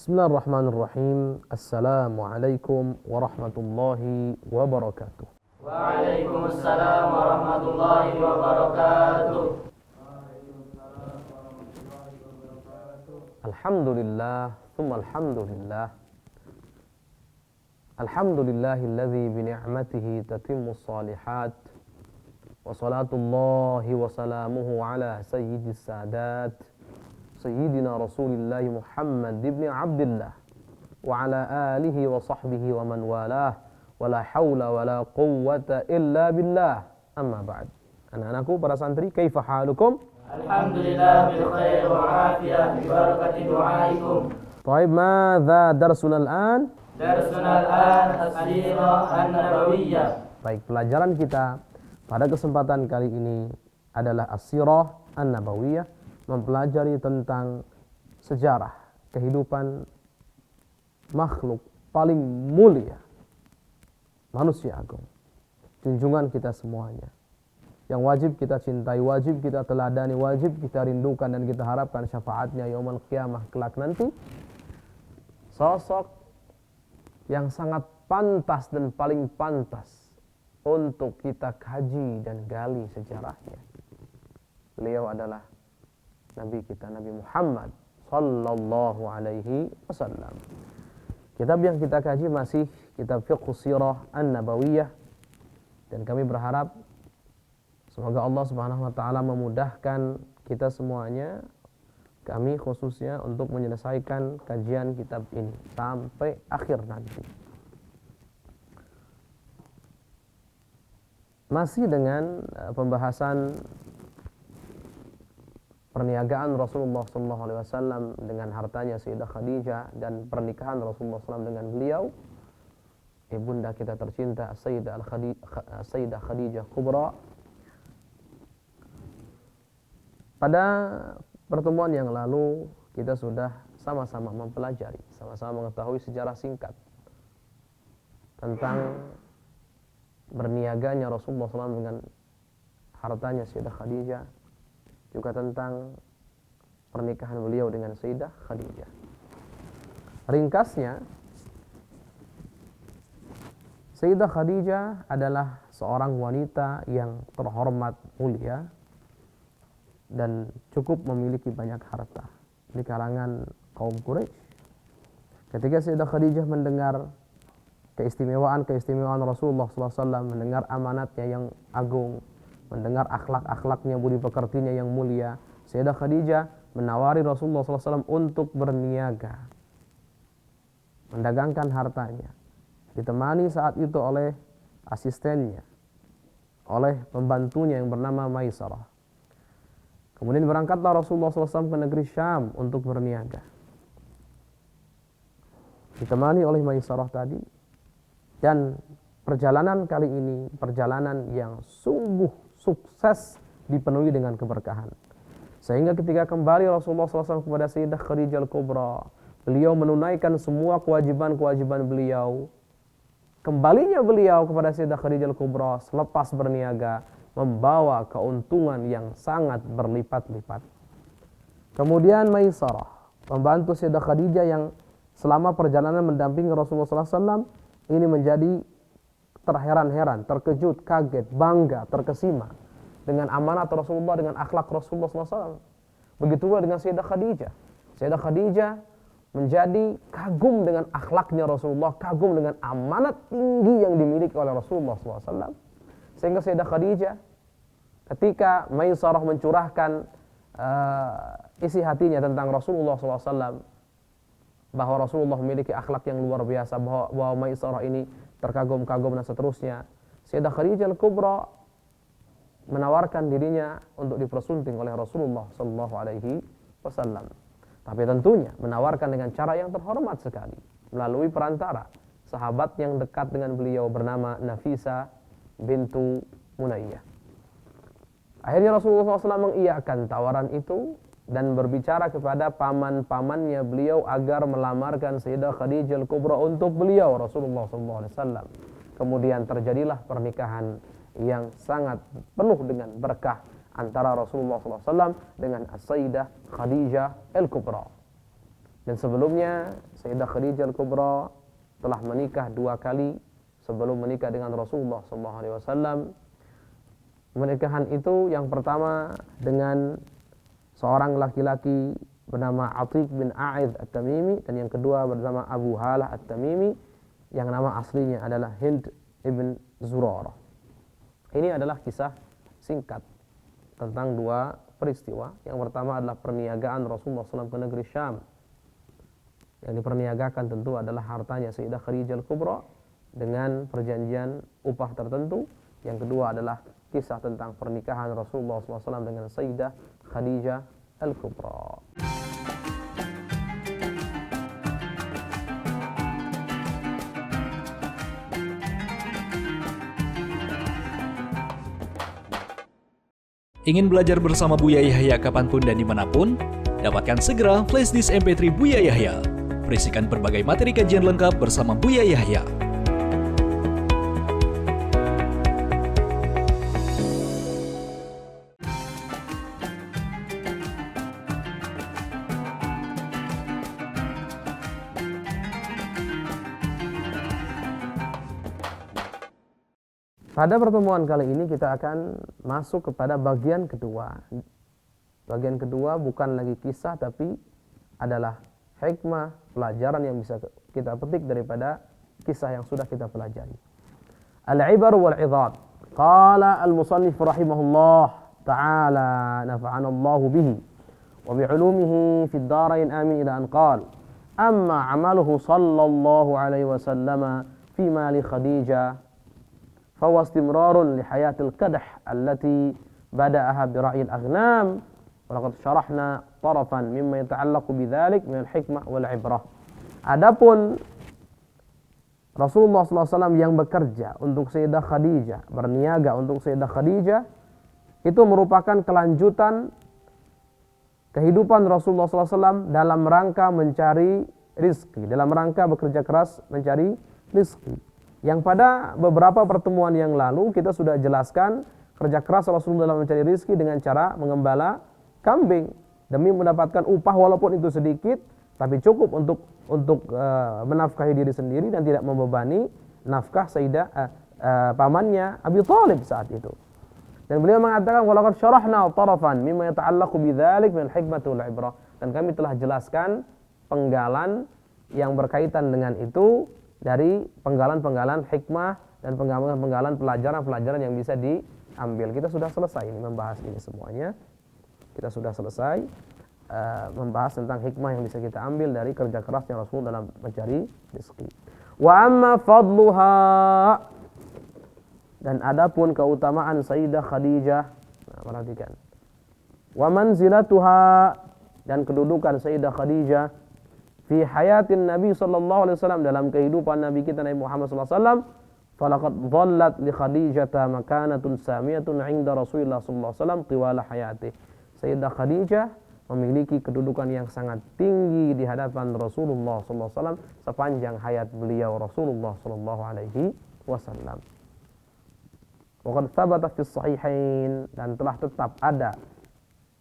Bismillahirrahmanirrahim. Assalamualaikum warahmatullahi wabarakatuh. Waalaikumsalam warahmatullahi wabarakatuh. Alhamdulillah, thumma alhamdulillah. Alhamdulillahilladzi bi ni'matihi tatimmus shalihat. Wa salatullahi wa salamuhu ala sayyidis sadat. Sayyidina Rasulillah Muhammad ibn Abdullah wa ala alihi wa sahbihi wa man walah wa la hawla wa la quwwata illa billah. Amma ba'd. Anak-anakku para santri, kaifa halukum? Alhamdulillah bil khair wa afiyah bi barakati du'aikum. Baik, madza darsuna al-an? Darsuna al-an as-sirah an-nabawiyyah. Baik, pelajaran kita pada kesempatan kali ini adalah as-sirah an-nabawiyah, mempelajari tentang sejarah kehidupan makhluk paling mulia, manusia agung, junjungan kita semuanya, yang wajib kita cintai, wajib kita teladani, wajib kita rindukan dan kita harapkan syafaatnya yaumul qiyamah kelak nanti. Sosok yang sangat pantas dan paling pantas untuk kita kaji dan gali sejarahnya. Beliau adalah Nabi kita, Nabi Muhammad sallallahu alaihi wasallam. Kitab yang kita kaji masih kitab Fiqh Sirah An-Nabawiyah, dan kami berharap semoga Allah Subhanahu wa taala memudahkan kita semuanya, kami khususnya, untuk menyelesaikan kajian kitab ini sampai akhir nanti. Masih dengan pembahasan perniagaan Rasulullah SAW dengan hartanya Sayyidah Khadijah dan pernikahan Rasulullah SAW dengan beliau, ibunda kita tercinta Sayyidah Khadijah Kubra. Pada pertemuan yang lalu kita sudah sama-sama mempelajari, sama-sama mengetahui sejarah singkat tentang berniaganya Rasulullah SAW dengan hartanya Sayyidah Khadijah, juga tentang pernikahan beliau dengan Sayyidah Khadijah. Ringkasnya, Sayyidah Khadijah adalah seorang wanita yang terhormat, mulia, dan cukup memiliki banyak harta di kalangan kaum Quraisy. Ketika Sayyidah Khadijah mendengar keistimewaan Rasulullah SAW, mendengar amanatnya yang agung, mendengar akhlak-akhlaknya, budi pekertinya yang mulia, Sayyidah Khadijah menawari Rasulullah SAW untuk berniaga, mendagangkan hartanya, ditemani saat itu oleh asistennya, oleh pembantunya yang bernama Maisarah. Kemudian berangkatlah Rasulullah SAW ke negeri Syam untuk berniaga, ditemani oleh Maisarah tadi. Dan perjalanan kali ini perjalanan yang sungguh sukses, dipenuhi dengan keberkahan. Sehingga ketika kembali Rasulullah SAW kepada Sayyidah Khadijah Al-Kubra, beliau menunaikan semua kewajiban-kewajiban beliau. Kembalinya beliau kepada Sayyidah Khadijah Al-Kubra selepas berniaga membawa keuntungan yang sangat berlipat-lipat. Kemudian Maisarah, pembantu Sayyidah Khadijah yang selama perjalanan mendampingi Rasulullah SAW, ini menjadi terheran-heran, terkejut, kaget, bangga, terkesima dengan amanat Rasulullah, dengan akhlak Rasulullah SAW. Begitu pula dengan Sayyidah Khadijah. Sayyidah Khadijah menjadi kagum dengan akhlaknya Rasulullah, kagum dengan amanat tinggi yang dimiliki oleh Rasulullah SAW. Sehingga Sayyidah Khadijah, ketika Maisarah mencurahkan isi hatinya tentang Rasulullah SAW, bahwa Rasulullah memiliki akhlak yang luar biasa, bahwa Maisarah ini terkagum-kagum dan seterusnya, Sayyidah Khadijah Al-Kubra menawarkan dirinya untuk dipersunting oleh Rasulullah SAW. Tapi tentunya menawarkan dengan cara yang terhormat sekali, melalui perantara sahabat yang dekat dengan beliau bernama Nafisa bintu Munayyah. Akhirnya Rasulullah SAW mengiyakan tawaran itu dan berbicara kepada paman-pamannya beliau agar melamarkan Sayyidah Khadijah Al-Kubra untuk beliau Rasulullah SAW. Kemudian terjadilah pernikahan yang sangat penuh dengan berkah antara Rasulullah SAW dengan Sayyidah Khadijah Al-Kubra. Dan sebelumnya Sayyidah Khadijah Al-Kubra telah menikah 2 kali sebelum menikah dengan Rasulullah SAW. Pernikahan itu yang pertama dengan seorang laki-laki bernama Atiq bin A'idh At-Tamimi, dan yang kedua bernama Abu Halah At-Tamimi yang nama aslinya adalah Hind ibn Zurarah. Ini adalah kisah singkat tentang 2 peristiwa. Yang pertama adalah perniagaan Rasulullah SAW ke negeri Syam. Yang diperniagakan tentu adalah hartanya Sayyidah Khadijah Al-Kubra dengan perjanjian upah tertentu. Yang kedua adalah kisah tentang pernikahan Rasulullah SAW dengan Sayyidah Khadijah Al-Kubra. Ingin belajar bersama Buya Yahya kapanpun dan dimanapun? Dapatkan segera flashdisk MP3 Buya Yahya. Berisikan berbagai materi kajian lengkap bersama Buya Yahya. Pada pertemuan kali ini kita akan masuk kepada bagian kedua. Bagian kedua bukan lagi kisah tapi adalah hikmah, pelajaran yang bisa kita petik daripada kisah yang sudah kita pelajari. Al-ibar wal-'idhat. Qala al-musannif rahimahullah ta'ala nafa'ana Allah bihi wa bi'ulumihi fid darain amin ila an qala amma 'amaluhu sallallahu alaihi wasallam fi mali Khadijah فهو استمرار لحياة الكدح التي بدأها برأي الأغنام ولقد شرحنا طرفا مما يتعلق بذلك من الحكمة والعبرة. Adapun Rasulullah SAW yang bekerja untuk Sayyidah Khadijah, berniaga untuk Sayyidah Khadijah, itu merupakan kelanjutan kehidupan Rasulullah SAW dalam rangka mencari rizki, dalam rangka bekerja keras mencari rizki. Yang pada beberapa pertemuan yang lalu kita sudah jelaskan kerja keras Rasulullah dalam mencari rizki dengan cara mengembala kambing demi mendapatkan upah walaupun itu sedikit tapi cukup untuk menafkahi diri sendiri dan tidak membebani nafkah Sayyidah pamannya Abi Thalib saat itu. Dan beliau mengatakan walaqad syarahna tarafan mimma yata'allaqu bidzalik min hikmati wal ibrah, dan kami telah jelaskan penggalan yang berkaitan dengan itu dari penggalan-penggalan hikmah dan penggalan-penggalan pelajaran-pelajaran yang bisa diambil. Kita sudah selesai ini membahas ini semuanya. Kita sudah selesai membahas tentang hikmah yang bisa kita ambil dari kerja kerasnya Rasul dalam mencari rezeki. Wa amma fadluha, dan adapun keutamaan Sayyidah Khadijah, nah, perhatikan. Wa manzilatuha, dan kedudukan Sayyidah Khadijah fi hayatin Nabi sallallahu alaihi wasallam, dalam kehidupan Nabi kita Nabi Muhammad sallallahu alaihi wasallam, falaqad dhallat li Khadijah makanatun samiyatun 'inda Rasulillah sallallahu alaihi wasallam tiwala hayatih. Sayyidah Khadijah memiliki kedudukan yang sangat tinggi di hadapan Rasulullah sallallahu alaihi wasallam sepanjang hayat beliau Rasulullah sallallahu alaihi wasallam. Wa qad thabata fi sahihain, dan telah tetap ada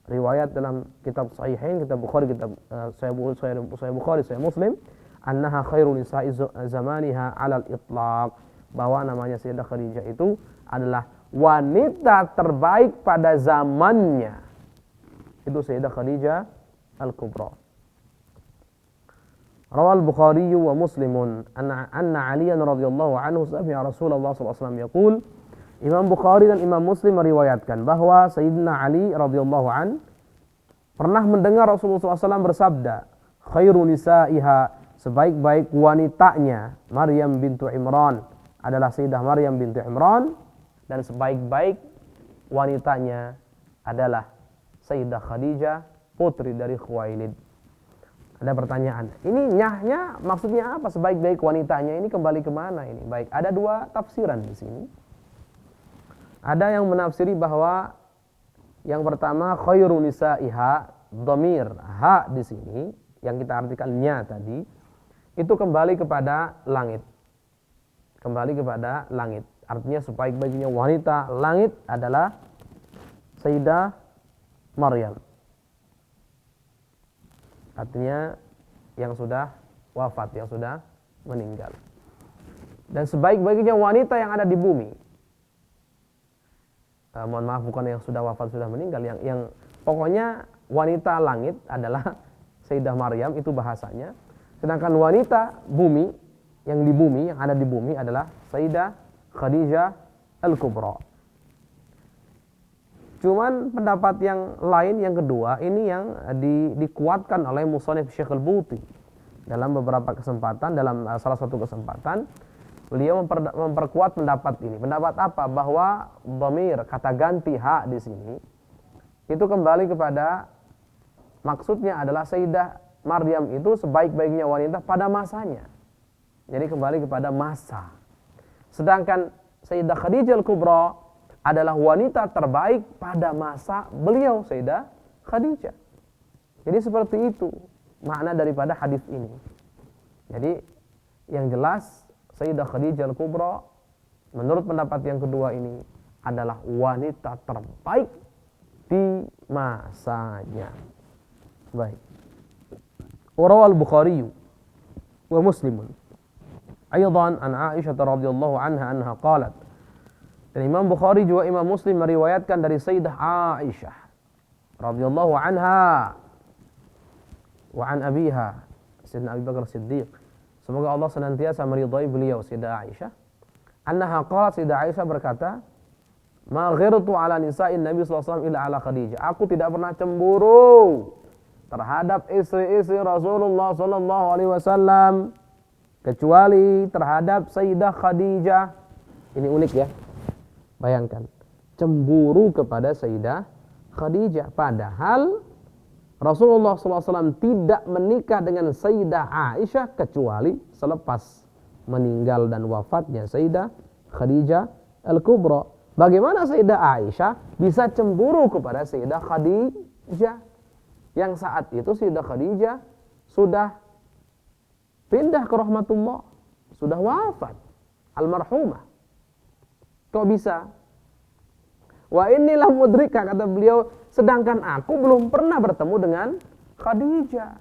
riwayat dalam kitab Sahihain, kitab Bukhari, kitab Sahih Bukhari, Sahih Muslim, annaha khairu nisa'i zamaniha 'alal itlaq, bahwa namanya Sayyidah Khadijah itu adalah wanita terbaik pada zamannya. Itu Sayyidah Khadijah Al-Kubra. Rawal Bukhari wa Muslimun anna Aliyan radhiyallahu anhu sami'a Rasulullah sallallahu alaihi wasallam yaqul. Imam Bukhari dan Imam Muslim meriwayatkan bahwa Sayyidina Ali radhiyallahu an pernah mendengar Rasulullah SAW bersabda, khairu nisa'iha, sebaik-baik wanitanya Maryam bintu Imran adalah Sayyidah Maryam bintu Imran, dan sebaik-baik wanitanya adalah Sayyidah Khadijah, putri dari Khuwailid. Ada pertanyaan, ini nyahnya maksudnya apa? Sebaik-baik wanitanya ini kembali kemana ini? Baik, ada 2 tafsiran di sini. Ada yang menafsiri bahwa yang pertama khairu nisa'iha, dhamir ha di sini yang kita artikan nya tadi itu kembali kepada langit. Kembali kepada langit. Artinya sebaik-baiknya wanita langit adalah Sayyidah Maryam. Artinya yang sudah wafat, yang sudah meninggal. Dan sebaik-baiknya wanita yang ada di bumi, mohon maaf, bukan yang sudah wafat, sudah meninggal, yang pokoknya wanita langit adalah Sayyidah Maryam, itu bahasanya. Sedangkan wanita bumi, yang di bumi, yang ada di bumi adalah Sayyidah Khadijah Al-Kubra. Cuman pendapat yang lain, yang kedua, ini yang dikuatkan oleh Musannif Syekh Al-Buti dalam beberapa kesempatan, dalam salah satu kesempatan beliau memperkuat pendapat ini. Pendapat apa? Bahwa dhamir, kata ganti ha di sini itu kembali kepada, maksudnya adalah Sayyidah Maryam itu sebaik-baiknya wanita pada masanya. Jadi kembali kepada masa. Sedangkan Sayyidah Khadijah Al-Kubra adalah wanita terbaik pada masa beliau, Sayyidah Khadijah. Jadi seperti itu makna daripada hadis ini. Jadi yang jelas Sayyidah Khadijah Al-Kubra menurut pendapat yang kedua ini adalah wanita terbaik di masanya. Baik. Rawal Bukhari wa Muslim aidan an Aisyah radhiyallahu anha anha qalat. Dan Imam Bukhari juga Imam Muslim meriwayatkan dari Sayyidah Aisyah radhiyallahu anha wa an abiha Sayyidina Abu Bakar Siddiq. Semoga Allah senantiasa meridhai beliau, Sayyidah Aisyah. Annaha qalat, Sayyidah Aisyah berkata, "Ma ghirtu ala nisa'in Nabi sallallahu alaihi wasallam illa ala Khadijah." Aku tidak pernah cemburu terhadap istri-istri Rasulullah sallallahu alaihi wasallam kecuali terhadap Sayyidah Khadijah. Ini unik ya. Bayangkan, cemburu kepada Sayyidah Khadijah padahal Rasulullah SAW tidak menikah dengan Sayyidah Aisyah kecuali selepas meninggal dan wafatnya Sayyidah Khadijah Al-Kubra. Bagaimana Sayyidah Aisyah bisa cemburu kepada Sayyidah Khadijah yang saat itu Sayyidah Khadijah sudah pindah ke rahmatullah, sudah wafat, almarhumah. Kok bisa? Wa inilah mudrika, kata beliau, sedangkan aku belum pernah bertemu dengan Khadijah.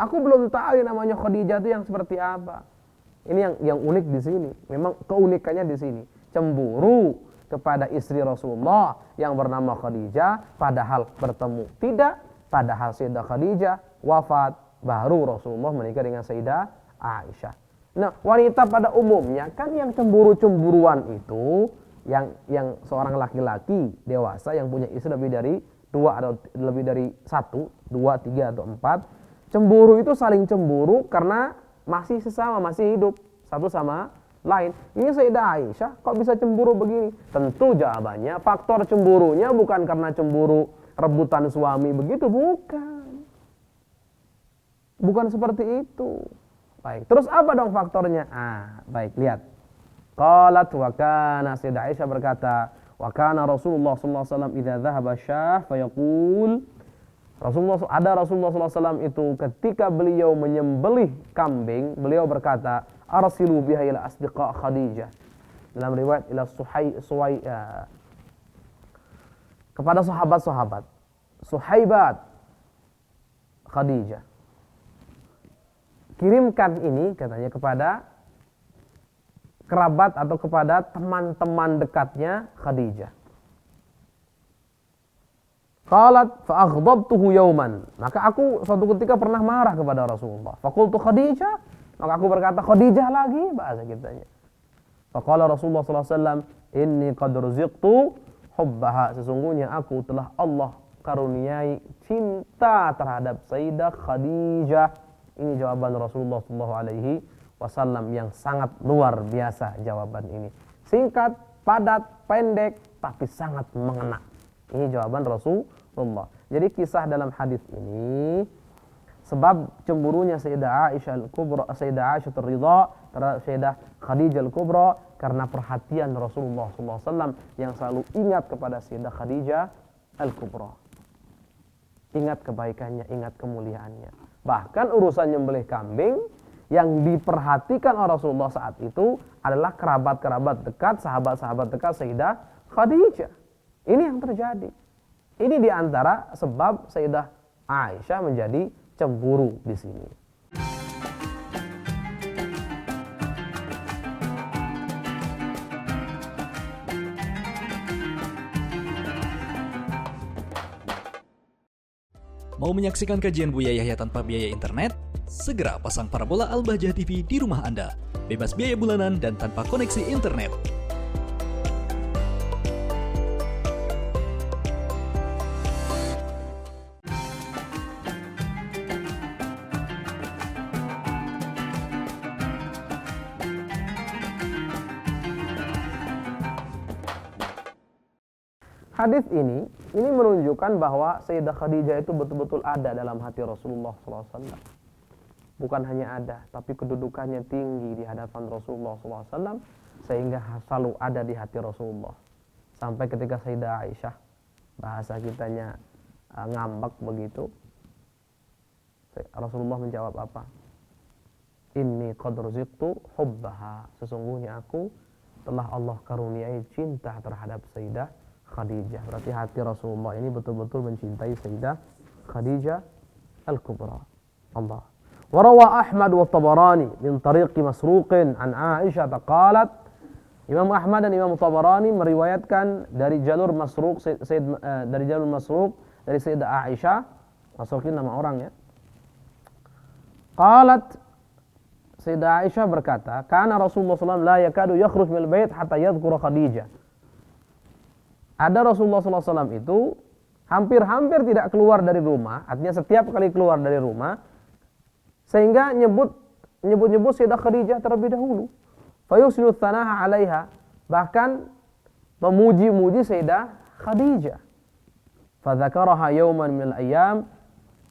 Aku belum tahu yang namanya Khadijah itu yang seperti apa. Ini yang unik di sini. Memang keunikannya di sini. Cemburu kepada istri Rasulullah yang bernama Khadijah padahal bertemu tidak, padahal Sayyidah Khadijah wafat, baru Rasulullah menikah dengan Sayyidah Aisyah. Nah, wanita pada umumnya kan yang cemburu-cemburuan itu yang seorang laki-laki dewasa yang punya istri lebih dari 2 atau lebih dari 1, 2, 3 atau 4, cemburu itu saling cemburu karena masih sesama, masih hidup satu sama lain. Ini Sayyidah Aisyah kok bisa cemburu begini? Tentu jawabannya faktor cemburunya bukan karena cemburu rebutan suami begitu, bukan seperti itu. Baik, terus apa dong faktornya? Baik, lihat. Qalat wa kana, Sayyidah Aisyah berkata, wa kana Rasulullah sallallahu alaihi wasallam idza dhahaba syah fayaqul, Rasulullah sallallahu alaihi wasallam itu ketika beliau menyembelih kambing, beliau berkata, arsilu biha ila asdiqa Khadijah. Dalam riwayat ila kepada sahabat-sahabat Suhaibat Khadijah. Kirimkan ini katanya kepada kerabat atau kepada teman-teman dekatnya Khadijah. Qalat fa aghdabtuhu yawman. Maka aku suatu ketika pernah marah kepada Rasulullah. Faqultu Khadijah, maka aku berkata Khadijah lagi, bahasa kitanya. Faqala Rasulullah sallallahu alaihi wasallam, inni qad ruziqtu hubbaha. Sesungguhnya aku telah Allah karuniai cinta terhadap Sayyidah Khadijah. Ini jawaban Rasulullah sallallahu alaihi wasallam yang sangat luar biasa jawaban ini. Singkat, padat, pendek, tapi sangat mengena. Ini jawaban Rasulullah. Jadi kisah dalam hadis ini, sebab cemburunya Sayyidah Aisyah Al-Kubra, Sayyidah Aisyah Ridha terhadap Sayyidah Khadijah Al-Kubra karena perhatian Rasulullah SAW yang selalu ingat kepada Sayyidah Khadijah Al-Kubra. Ingat kebaikannya, ingat kemuliaannya. Bahkan urusan nyembelih kambing yang diperhatikan oleh Rasulullah saat itu adalah kerabat-kerabat dekat, sahabat-sahabat dekat Sayyidah Khadijah. Ini yang terjadi. Ini diantara sebab Sayyidah Aisyah menjadi cemburu di sini. Mau menyaksikan kajian Buya Yahya tanpa biaya internet? Segera pasang parabola Al-Bahjah TV di rumah Anda. Bebas biaya bulanan dan tanpa koneksi internet. Hadis ini menunjukkan bahwa Sayyidah Khadijah itu betul-betul ada dalam hati Rasulullah SAW. Bukan hanya ada, tapi kedudukannya tinggi di hadapan Rasulullah SAW, sehingga selalu ada di hati Rasulullah. Sampai ketika Sayyidah Aisyah, bahasa kitanya ngambek begitu, Rasulullah menjawab apa? Inni qad ruziqtu hubbaha. Sesungguhnya aku telah Allah karuniai cinta terhadap Sayyidah Khadijah. Berarti hati Rasulullah ini betul-betul mencintai Sayyidah Khadijah Al-Kubra. Allah. Warawa Ahmad wa Tabarani min tariqi Masruqin an Aisyah qalat. Imam Ahmad dan Imam Tabarani meriwayatkan dari jalur Masruq dari Sayyidah Aisyah. Masruqin nama orang ya. Qalat, Sayyidah Aisyah berkata, kana Rasulullah SAW la yakadu yakhruj minal bait hatta yadhkura Khadijah. Ada Rasulullah SAW itu hampir-hampir tidak keluar dari rumah, artinya setiap kali keluar dari rumah, sehingga nyebut Sayyidah Khadijah terlebih dahulu. Fayusinu tsanaha 'alaiha, bahkan memuji-muji Sayyidah Khadijah. Fadzakaraha yawman minal ayyam,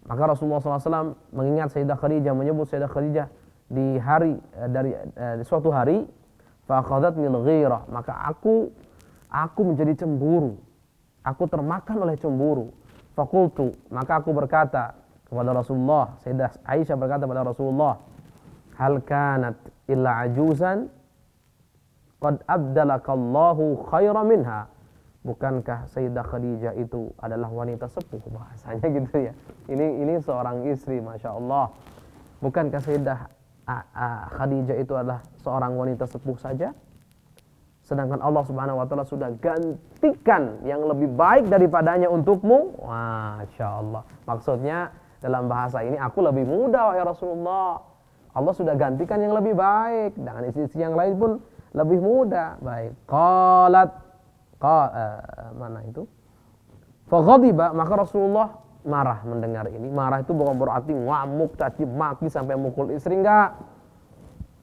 maka Rasulullah SAW mengingat Sayyidah Khadijah, menyebut Sayyidah Khadijah di suatu hari. Fa akhadhatni al-ghirah, maka aku menjadi cemburu. Aku termakan oleh cemburu. Faqultu, maka aku berkata kepada Rasulullah, Sayyidah Aisyah berkata kepada Rasulullah, hal kanat illa ajuzan qad abdalakallahu khairan minha. Bukankah Sayyidah Khadijah itu adalah wanita sepuh, bahasanya gitu ya. Ini seorang istri, Masya Allah. Bukankah Sayyidah Khadijah itu adalah seorang wanita sepuh saja? Sedangkan Allah Subhanahu wa taala sudah gantikan yang lebih baik daripadanya untukmu. Masya Allah. Maksudnya dalam bahasa ini, aku lebih muda wahai Rasulullah. Allah sudah gantikan yang lebih baik, dengan istri-istri yang lain pun lebih muda. Baik. Mana itu? Faghadiba, maka Rasulullah marah mendengar ini. Marah itu bukan berarti ngamuk, caci maki sampai mukul istri, enggak.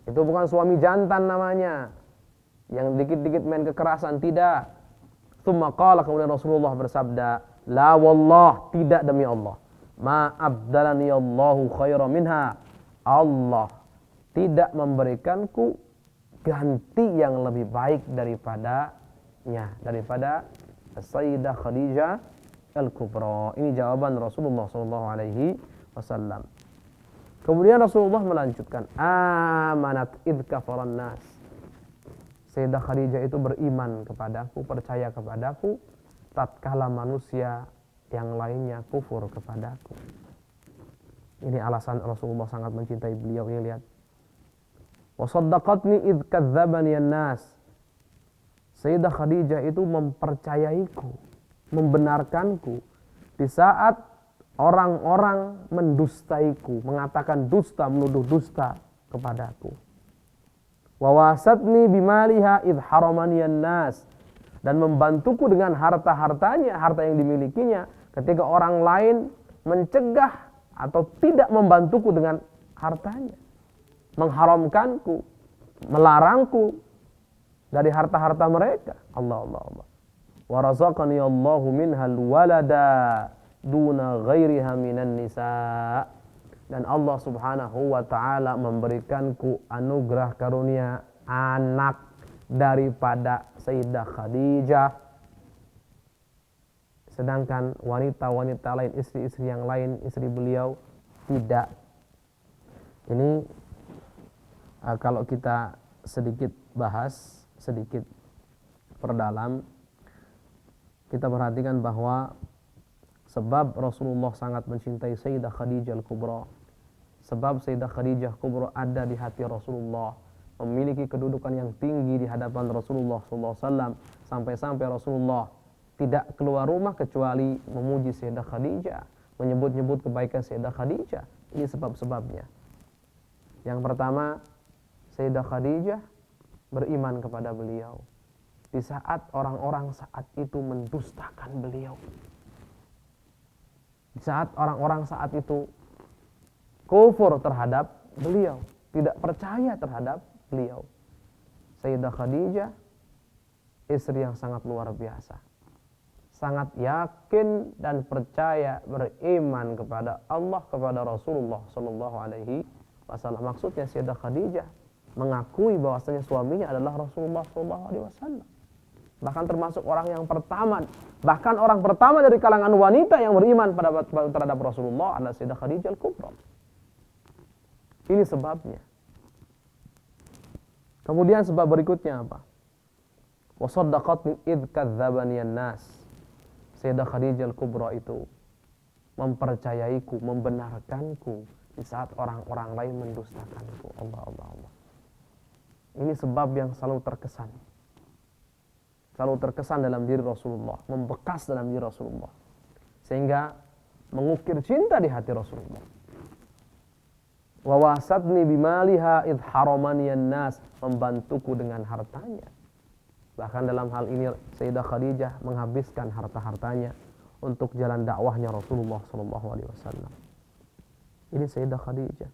Itu bukan suami jantan namanya, yang dikit-dikit main kekerasan, tidak. Tsumma qala, kemudian Rasulullah bersabda, la wallah, tidak demi Allah, ma abdalani Allahu khairan minha, Allah tidak memberikanku ganti yang lebih baik daripada Sayyidah Khadijah Al-Kubra. Ini jawaban Rasulullah SAW. Kemudian Rasulullah melanjutkan, amanat idh kafaran nas. Sayyidah Khadijah itu beriman kepadaku, percaya kepadaku, tatkala manusia yang lainnya kufur kepadaku. Ini alasan Rasulullah sangat mencintai beliau. Ini lihat. Wa saddaqatni idh kadzdzabani an-nas. Sayyidah Khadijah itu mempercayaiku, membenarkanku di saat orang-orang mendustaiku, mengatakan dusta, menuduh dusta kepadaku. Wa wasatni bimaliha idh haramani an-nas, dan membantuku dengan harta-hartanya, harta yang dimilikinya, ketika orang lain mencegah atau tidak membantuku dengan hartanya, mengharamkanku, melarangku dari harta-harta mereka. Allah. Wa razaqani Allahu minhal walada duna ghairiha minan nisa. Dan Allah Subhanahu wa ta'ala memberikanku anugerah karunia anak daripada Sayyidah Khadijah. Sedangkan wanita-wanita lain, istri-istri yang lain, istri beliau tidak. Ini kalau kita sedikit bahas, sedikit perdalam, kita perhatikan bahwa Sebab Rasulullah sangat mencintai Sayyidah Khadijah Al-Kubra. Sebab Sayyidah Khadijah Kubra ada di hati Rasulullah, memiliki kedudukan yang tinggi di hadapan Rasulullah SAW, sampai-sampai Rasulullah tidak keluar rumah kecuali memuji Sayyidah Khadijah, menyebut-nyebut kebaikan Sayyidah Khadijah. Ini sebab-sebabnya. Yang pertama, Sayyidah Khadijah beriman kepada beliau di saat orang-orang saat itu mendustakan beliau. Di saat orang-orang saat itu kufur terhadap beliau, tidak percaya terhadap beliau. Sayyidah Khadijah istri yang sangat luar biasa, sangat yakin dan percaya, beriman kepada Allah, kepada Rasulullah Shallallahu Alaihi Wasallam. Maksudnya Sayyidah Khadijah mengakui bahwasanya suaminya adalah Rasulullah Shallallahu Alaihi Wasallam. Bahkan termasuk orang yang pertama, bahkan orang pertama dari kalangan wanita yang beriman terhadap Rasulullah adalah Sayyidah Khadijah Al-Kubra. Ini sebabnya. Kemudian sebab berikutnya apa? Wasaddaqatni id kadzdzabani an-nas. Sayyidah Khadijah Al-Kubra itu mempercayaiku, membenarkanku di saat orang-orang lain mendustakanku. Allah. Ini sebab yang selalu terkesan. Selalu terkesan dalam diri Rasulullah, membekas dalam diri Rasulullah, sehingga mengukir cinta di hati Rasulullah. Wa wasatni bimaliha id haramani an-nas, membantuku dengan hartanya. Bahkan dalam hal ini Sayyidah Khadijah menghabiskan harta-hartanya untuk jalan dakwahnya Rasulullah sallallahu alaihi wasallam. Ini Sayyidah Khadijah.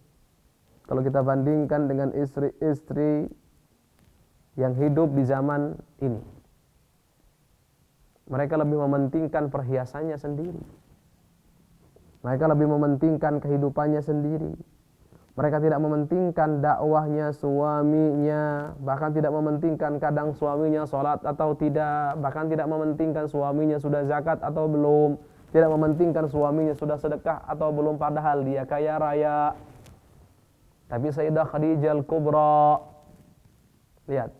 Kalau kita bandingkan dengan istri-istri yang hidup di zaman ini, mereka lebih mementingkan perhiasannya sendiri. Mereka lebih mementingkan kehidupannya sendiri. Mereka tidak mementingkan dakwahnya suaminya, bahkan tidak mementingkan kadang suaminya sholat atau tidak, bahkan tidak mementingkan suaminya sudah zakat atau belum, tidak mementingkan suaminya sudah sedekah atau belum, padahal dia kaya raya. Tapi Sayyidah Khadijah Al-Kubra, lihat,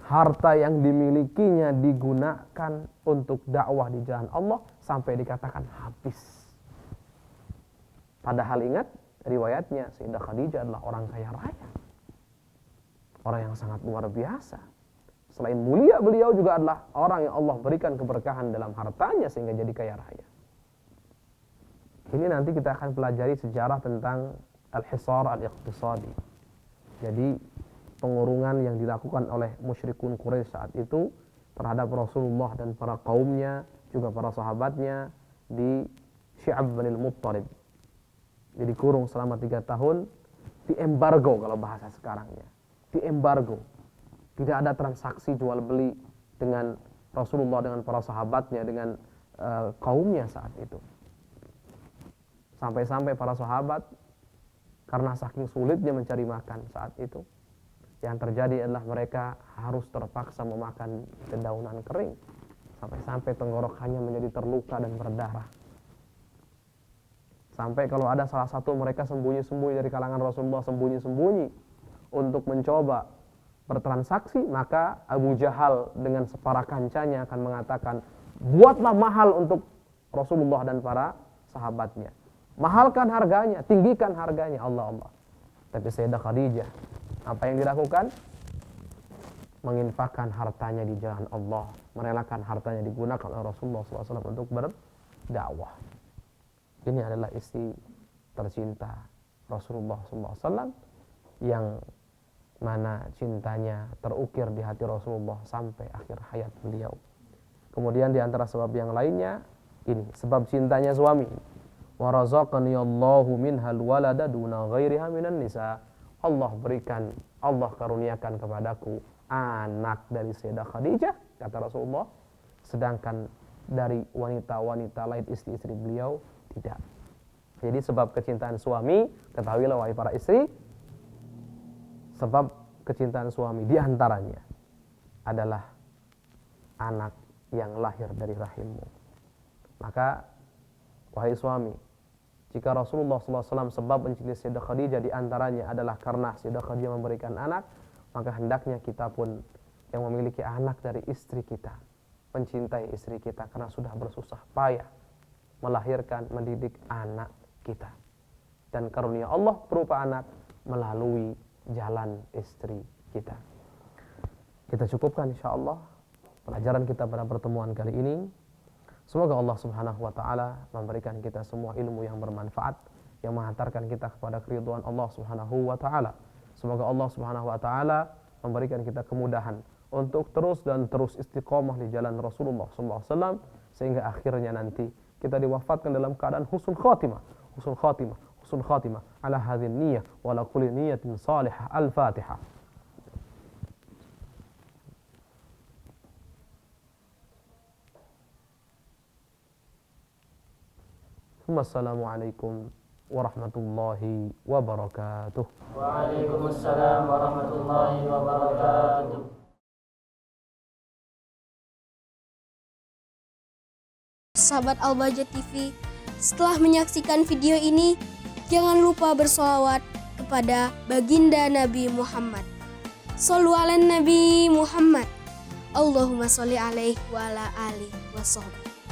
harta yang dimilikinya digunakan untuk dakwah di jalan Allah sampai dikatakan habis. Padahal ingat, riwayatnya Sayyidah Khadijah adalah orang kaya raya, orang yang sangat luar biasa. Selain mulia, beliau juga adalah orang yang Allah berikan keberkahan dalam hartanya sehingga jadi kaya raya. Ini nanti kita akan pelajari sejarah tentang al-hisar al-iqtisadi. Jadi pengurungan yang dilakukan oleh musyrikun Quraisy saat itu terhadap Rasulullah dan para kaumnya, juga para sahabatnya di Syi'ab Banil Muttalib. Jadi kurung selama 3 tahun, diembargo kalau bahasa sekarangnya. Diembargo. Tidak ada transaksi jual beli dengan Rasulullah, dengan para sahabatnya, dengan kaumnya saat itu. Sampai-sampai para sahabat karena saking sulitnya mencari makan saat itu, yang terjadi adalah mereka harus terpaksa memakan dedaunan kering. Sampai-sampai tenggorokannya menjadi terluka dan berdarah. Sampai kalau ada salah satu mereka sembunyi-sembunyi dari kalangan Rasulullah, sembunyi-sembunyi untuk mencoba bertransaksi, maka Abu Jahal dengan separa kancanya akan mengatakan, buatlah mahal untuk Rasulullah dan para sahabatnya. Mahalkan harganya, tinggikan harganya. Allah. Tapi Sayyidah Khadijah, apa yang dilakukan? Menginfakkan hartanya di jalan Allah, merelakan hartanya digunakan oleh Rasulullah SAW untuk berdakwah. Ini adalah istri tercinta Rasulullah SAW yang mana cintanya terukir di hati Rasulullah sampai akhir hayat beliau. Kemudian di antara sebab yang lainnya, ini sebab cintanya suami. Wa razaqani Allahu minhal walada duna ghairiha minan nisa. Allah berikan, Allah karuniakan kepadaku anak dari Sayyidah Khadijah, kata Rasulullah, sedangkan dari wanita-wanita lain, istri-istri beliau, tidak. Jadi sebab kecintaan suami, ketahuilah wahai para istri, sebab kecintaan suami diantaranya adalah anak yang lahir dari rahimmu. Maka wahai suami, jika Rasulullah SAW sebab mencintai Sayyidah Khadijah diantaranya adalah karena Sayyidah Khadijah memberikan anak, maka hendaknya kita pun yang memiliki anak dari istri kita mencintai istri kita karena sudah bersusah payah melahirkan, mendidik anak kita. Dan karunia Allah berupa anak melalui jalan istri kita. Kita cukupkan insyaallah pelajaran kita pada pertemuan kali ini. Semoga Allah Subhanahu wa taala memberikan kita semua ilmu yang bermanfaat, yang menghantarkan kita kepada keridhaan Allah Subhanahu wa taala. Semoga Allah Subhanahu wa taala memberikan kita kemudahan untuk terus dan terus istiqomah di jalan Rasulullah SAW, sehingga akhirnya nanti kita diwafatkan dalam keadaan husnul khatimah ala hadhihi niyyah wa ala kulli niyyatin salihah. Al-Fatihah. Wassalamualaikum warahmatullahi wabarakatuh. Waalaikumsalam warahmatullahi wabarakatuh. Sahabat Al-Bahjah TV, setelah menyaksikan video ini, jangan lupa bersolawat kepada baginda Nabi Muhammad. Shollu ala Nabi Muhammad. Allahumma sholli alaihi wa ala alihi wa sahbihi.